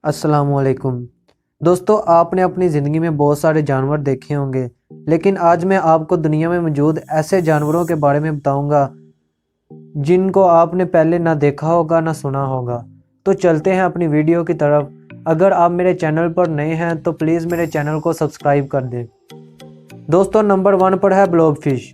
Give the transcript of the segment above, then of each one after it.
अस्सलाम वालेकुम दोस्तों, आपने अपनी ज़िंदगी में बहुत सारे जानवर देखे होंगे, लेकिन आज मैं आपको दुनिया में मौजूद ऐसे जानवरों के बारे में बताऊंगा जिनको आपने पहले ना देखा होगा ना सुना होगा। तो चलते हैं अपनी वीडियो की तरफ। अगर आप मेरे चैनल पर नए हैं तो प्लीज़ मेरे चैनल को सब्सक्राइब कर दें। दोस्तों, नंबर 1 पर है ब्लॉब फिश।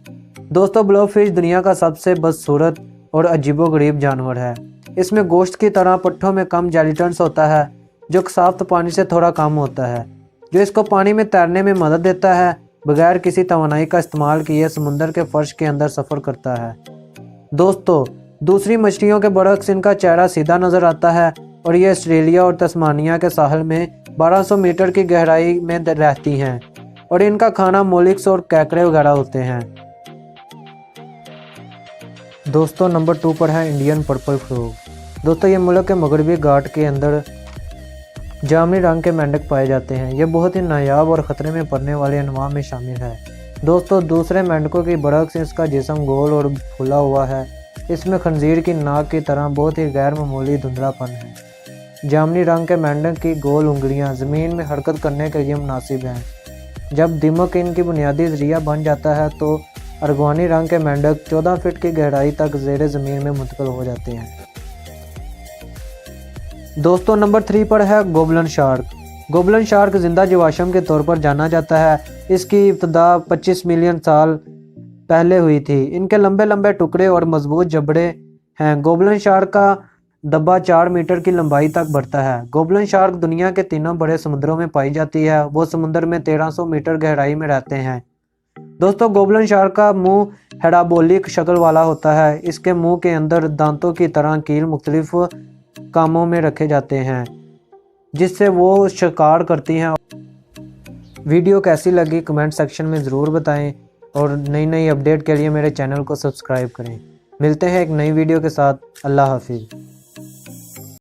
दोस्तों, ब्लॉब फिश दुनिया का सबसे बदसूरत और अजीबोगरीब जानवर है। इसमें गोश्त की तरह पट्ठों में कम जेलिटन्स होता है, जो साफ पानी से थोड़ा कम होता है, जो इसको पानी में तैरने में मदद देता है। बगैर किसी तवानाई का इस्तेमाल किए समुद्र के फर्श के अंदर सफ़र करता है। दोस्तों, दूसरी मछलियों के बरक्स इनका चेहरा सीधा नज़र आता है और ये ऑस्ट्रेलिया और तस्मानिया के साहल में 1200 मीटर की गहराई में रहती हैं और इनका खाना मोलिक्स और कैकड़े वगैरह होते हैं। दोस्तों, नंबर 2 पर है इंडियन पर्पल फ्रॉग। दोस्तों, ये मुल्क के मगरबी घाट के अंदर जामुनी रंग के मेंढक पाए जाते हैं। ये बहुत ही नायाब और ख़तरे में पड़ने वाले अनवा में शामिल है। दोस्तों, दूसरे मेंढकों की बरक्स इसका जिस्म गोल और फूला हुआ है। इसमें खंजीर की नाक की तरह बहुत ही गैर मामूली धुंधलापन है। जामुनी रंग के मेंढक की गोल उंगलियां ज़मीन में हरकत करने के लिए मुनासिब हैं। जब दिमक इनकी बुनियादी ज़रिया बन जाता है तो अर्गवानी रंग के मेंढक 14 फीट की गहराई तक ज़ेरे ज़मीन में मुंतकिल हो जाते हैं। दोस्तों, नंबर 3 पर है गोबलन शार्क। गोबलन शार्क जिंदा जीवाश्म के तौर पर जाना जाता है। इसकी इब्तदा 25 मिलियन साल पहले हुई थी। इनके लंबे लंबे टुकड़े और मजबूत जबड़े हैं। गोबलन शार्क का दब्बा 4 मीटर की लंबाई तक बढ़ता है। गोबलन शार्क दुनिया के 3 बड़े समुद्रों में पाई जाती है। वो समुद्र में 1300 मीटर गहराई में रहते हैं। दोस्तों, गोबलन शार्क का मुंह हेडाबोलिक शक्ल वाला होता है। इसके मुंह के अंदर दांतों की तरह कील मुख्तलिफ कामों में रखे जाते हैं जिससे वो शिकार करती हैं। वीडियो कैसी लगी कमेंट सेक्शन में ज़रूर बताएं और नई नई अपडेट के लिए मेरे चैनल को सब्सक्राइब करें। मिलते हैं एक नई वीडियो के साथ। अल्लाह हाफिज़।